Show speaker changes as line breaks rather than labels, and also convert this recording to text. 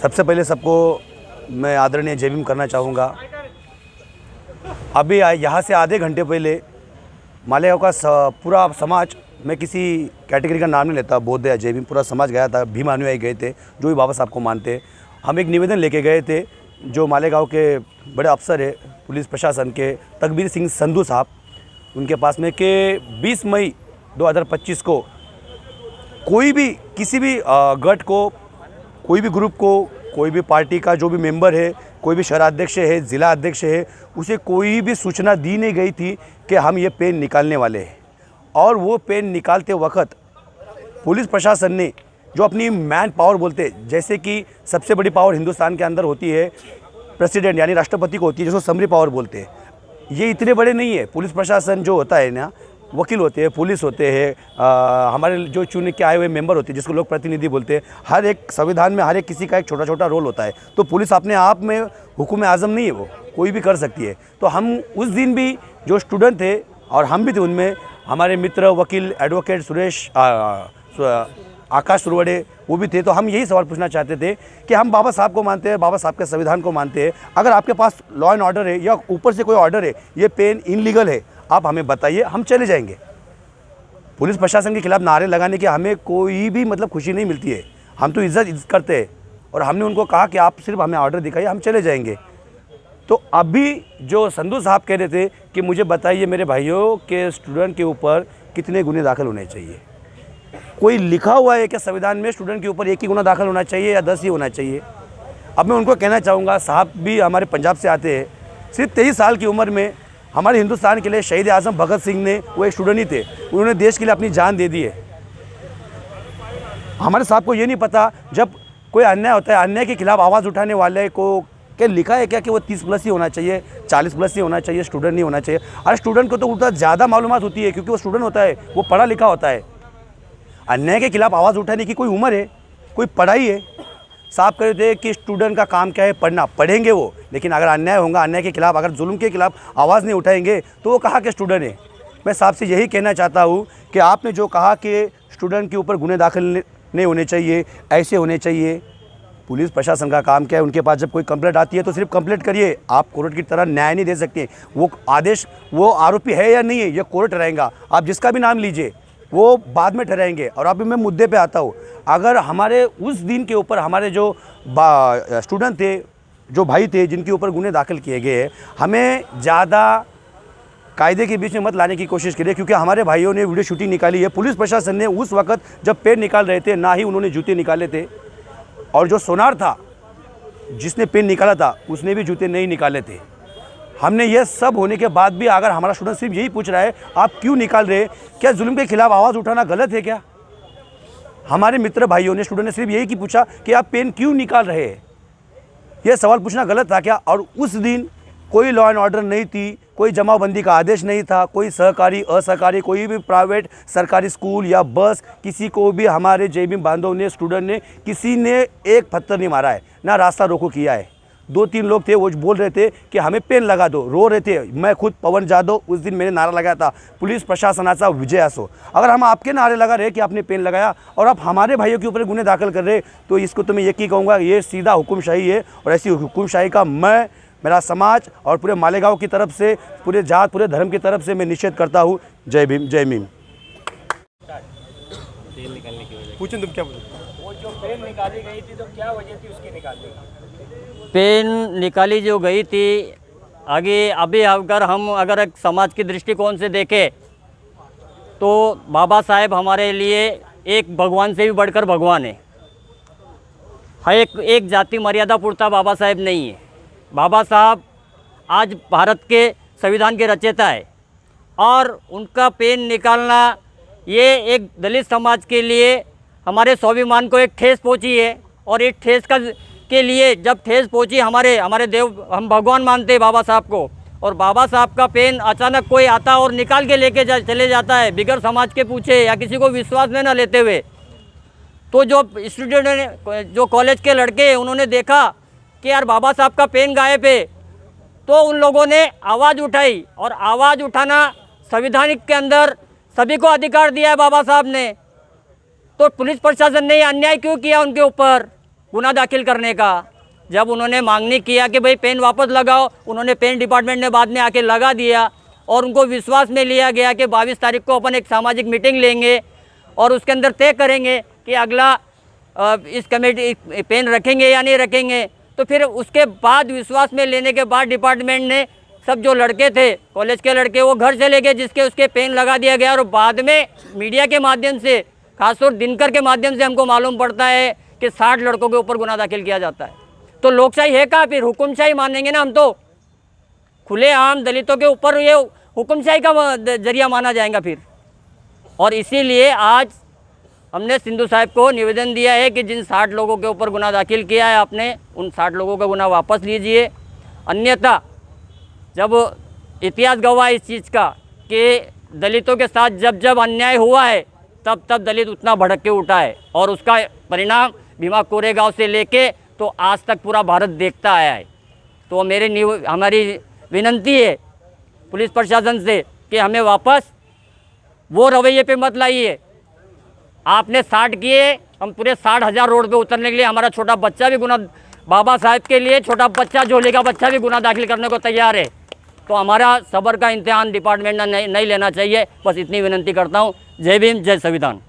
सबसे पहले सबको मैं आदरणीय जय भीम करना चाहूँगा। अभी यहाँ से आधे घंटे पहले मालेगांव का पूरा समाज, मैं किसी कैटेगरी का नाम नहीं लेता, बौद्ध या जय भीम, पूरा समाज गया था। भीम अनुयायी गए थे जो भी बाबा साहब को मानते। हम एक निवेदन लेके गए थे, जो मालेगांव के बड़े अफसर है पुलिस प्रशासन के, तकबीर सिंह संधू साहब, उनके पास में कि 20 मई 2025 को कोई भी किसी भी गट को, कोई भी ग्रुप को, कोई भी पार्टी का जो भी मेंबर है, कोई भी शहराध्यक्ष है, ज़िला अध्यक्ष है, उसे कोई भी सूचना दी नहीं गई थी कि हम ये पेन निकालने वाले हैं। और वो पेन निकालते वक्त पुलिस प्रशासन ने जो अपनी मैन पावर बोलते, जैसे कि सबसे बड़ी पावर हिंदुस्तान के अंदर होती है प्रेसिडेंट यानी राष्ट्रपति को होती है, जिसको समरी पावर बोलते हैं, ये इतने बड़े नहीं है। पुलिस प्रशासन जो होता है ना, वकील होते हैं, पुलिस होते हैं, हमारे जो चुन के आए हुए मेंबर होते हैं जिसको लोग प्रतिनिधि बोलते हैं। हर एक संविधान में हर एक किसी का एक छोटा छोटा रोल होता है। तो पुलिस अपने आप में हुक्म आज़म नहीं है, वो कोई भी कर सकती है। तो हम उस दिन भी जो स्टूडेंट थे और हम भी थे उनमें, हमारे मित्र वकील एडवोकेट आकाश सुरवड़े वो भी थे। तो हम यही सवाल पूछना चाहते थे कि हम बाबा साहब को मानते हैं, बाबा साहब के संविधान को मानते हैं। अगर आपके पास लॉ एंड ऑर्डर है या ऊपर से कोई ऑर्डर है, ये पेन इनलीगल है, आप हमें बताइए, हम चले जाएंगे। पुलिस प्रशासन के खिलाफ नारे लगाने की हमें कोई भी मतलब खुशी नहीं मिलती है। हम तो इज्जत करते हैं और हमने उनको कहा कि आप सिर्फ हमें ऑर्डर दिखाइए, हम चले जाएंगे। तो अभी जो संधू साहब कह रहे थे कि मुझे बताइए मेरे भाइयों के स्टूडेंट के ऊपर कितने गुने दाखिल होने चाहिए। कोई लिखा हुआ है क्या संविधान में स्टूडेंट के ऊपर एक ही गुना दाखिल होना चाहिए या 10 ही होना चाहिए? अब मैं उनको कहना चाहूँगा, साहब भी हमारे पंजाब से आते हैं, सिर्फ 23 साल की उम्र में हमारे हिंदुस्तान के लिए शहीद आज़म भगत सिंह ने, वो एक स्टूडेंट ही थे, उन्होंने देश के लिए अपनी जान दे दी है। हमारे साहब को ये नहीं पता, जब कोई अन्याय होता है, अन्याय के खिलाफ आवाज़ उठाने वाले को क्या लिखा है क्या कि वो 30+ ही होना चाहिए, 40+ ही होना चाहिए, स्टूडेंट नहीं होना चाहिए? अरे स्टूडेंट को तो उतना ज़्यादा मालूमात होती है, क्योंकि वो स्टूडेंट होता है, वो पढ़ा लिखा होता है। अन्याय के खिलाफ आवाज़ उठाने की कोई उम्र है, कोई पढ़ाई है? साहब कह रहे थे कि स्टूडेंट का काम क्या है, पढ़ना, पढ़ेंगे वो, लेकिन अगर अन्याय होगा, अन्याय के खिलाफ, अगर जुल्म के खिलाफ आवाज़ नहीं उठाएंगे तो वो कहाँ के स्टूडेंट है? मैं साहब से यही कहना चाहता हूँ कि आपने जो कहा कि स्टूडेंट के ऊपर गुने दाखिल नहीं होने चाहिए, ऐसे होने चाहिए, पुलिस प्रशासन का काम क्या है? उनके पास जब कोई कंप्लेंट आती है तो सिर्फ कंप्लेंट करिए, आप कोर्ट की तरह न्याय नहीं दे सकते। वो आदेश, वो आरोपी है या नहीं है, ये कोर्ट ठहराएगा। आप जिसका भी नाम लीजिए, वो बाद में ठहराएंगे। और अभी मैं मुद्दे पे आता हूँ। अगर हमारे उस दिन के ऊपर हमारे जो स्टूडेंट थे, जो भाई थे, जिनके ऊपर गुने दाखिल किए गए, हमें ज़्यादा कायदे के बीच में मत लाने की कोशिश करिए, क्योंकि हमारे भाइयों ने वीडियो शूटिंग निकाली है। पुलिस प्रशासन ने उस वक्त जब पेन निकाल रहे थे, ना ही उन्होंने जूते निकाले थे, और जो सोनार था जिसने पेन निकाला था उसने भी जूते नहीं निकाले थे। हमने ये सब होने के बाद भी अगर हमारा स्टूडेंट सिर्फ यही पूछ रहा है आप क्यों निकाल रहे, क्या जुल्म के खिलाफ आवाज़ उठाना गलत है क्या? हमारे मित्र भाइयों ने, स्टूडेंट ने सिर्फ यही की पूछा कि आप पेन क्यों निकाल रहे हैं, यह सवाल पूछना गलत था क्या? और उस दिन कोई लॉ एंड ऑर्डर नहीं थी, कोई जमाबंदी का आदेश नहीं था, कोई सहकारी असहकारी, कोई भी प्राइवेट सरकारी स्कूल या बस, किसी को भी हमारे जय भीम बांधव ने, स्टूडेंट ने, किसी ने एक पत्थर नहीं मारा है, ना रास्ता रोको किया है। 2-3 लोग थे, वो बोल रहे थे कि हमें पेन लगा दो, रो रहे थे। मैं खुद पवन जादव, उस दिन मैंने नारा लगाया था, पुलिस प्रशासनाचा विजय असो। अगर हम आपके नारे लगा रहे कि आपने पेन लगाया और आप हमारे भाइयों के ऊपर गुने दाखिल कर रहे, तो इसको तो मैं यही कहूँगा, ये सीधा हुकुमशाही है। और ऐसी हुकुमशाही का मैं, मेरा समाज और पूरे मालेगांव की तरफ से, पूरे जात, पूरे धर्म की तरफ से मैं निषेध करता हूँ। जय भीम, जय भीम।
पूछो तुम क्या बोलो?
वो जो पेन निकाली गई थी तो क्या वजह थी उसकी निकालने की?
पेन निकाली जो गई थी, आगे अभी अगर एक समाज की दृष्टिकोण से देखें तो बाबा साहेब हमारे लिए एक भगवान से भी बढ़कर भगवान है। एक जाति मर्यादा पुरता बाबा साहेब नहीं है। बाबा साहब आज भारत के संविधान के रचयिता है, और उनका पेन निकालना ये एक दलित समाज के लिए हमारे स्वाभिमान को एक ठेस पहुंची है। और एक ठेस के लिए जब ठेस पहुंची, हमारे देव, हम भगवान मानते हैं बाबा साहब को, और बाबा साहब का पेन अचानक कोई आता और निकाल के लेके चले जाता है बिगर समाज के पूछे या किसी को विश्वास में न लेते हुए। तो जो स्टूडेंट ने, जो कॉलेज के लड़के, उन्होंने देखा कि यार बाबा साहब का पेन गायब है, तो उन लोगों ने आवाज़ उठाई। और आवाज़ उठाना संविधानिक के अंदर सभी को अधिकार दिया है बाबा साहब ने। तो पुलिस प्रशासन ने अन्याय क्यों किया उनके ऊपर? गुना दाखिल करने का। जब उन्होंने मांगनी किया कि भाई पेन वापस लगाओ, उन्होंने पेन डिपार्टमेंट ने बाद में आके लगा दिया और उनको विश्वास में लिया गया कि 22 तारीख को अपन एक सामाजिक मीटिंग लेंगे और उसके अंदर तय करेंगे कि अगला इस कमेटी पेन रखेंगे या नहीं रखेंगे। तो फिर उसके बाद विश्वास में लेने के बाद डिपार्टमेंट ने सब जो लड़के थे कॉलेज के लड़के वो घर चले गए, जिसके उसके पेन लगा दिया गया। और बाद में मीडिया के माध्यम से, खासतौर दिनकर के माध्यम से हमको मालूम पड़ता है कि 60 लड़कों के ऊपर गुना दाखिल किया जाता है। तो लोकशाही है कहाँ? फिर हुकुमशाही मानेंगे ना हम तो। खुलेआम दलितों के ऊपर ये हुकुमशाही का जरिया माना जाएगा फिर। और इसीलिए आज हमने सिंधु साहब को निवेदन दिया है कि जिन 60 लोगों के ऊपर गुना दाखिल किया है आपने, उन 60 लोगों का गुना वापस लीजिए। अन्यथा जब इतिहास गवाह इस चीज़ का कि दलितों के साथ जब जब अन्याय हुआ है तब तब दलित उतना भड़क के उठा है और उसका परिणाम भीमा कोरेगांव से लेके तो आज तक पूरा भारत देखता आया है। तो हमारी विनंती है पुलिस प्रशासन से कि हमें वापस वो रवैये पे मत लाइए। आपने 60 किए, हम पूरे 60,000 रोड पे उतरने के लिए, हमारा छोटा बच्चा भी गुना, बाबा साहब के लिए छोटा बच्चा, झोले का बच्चा भी गुना दाखिल करने को तैयार है। तो हमारा सब्र का इम्तिहान डिपार्टमेंट ने नहीं लेना चाहिए। बस इतनी विनंती करता हूँ। जय भीम, जय संविधान।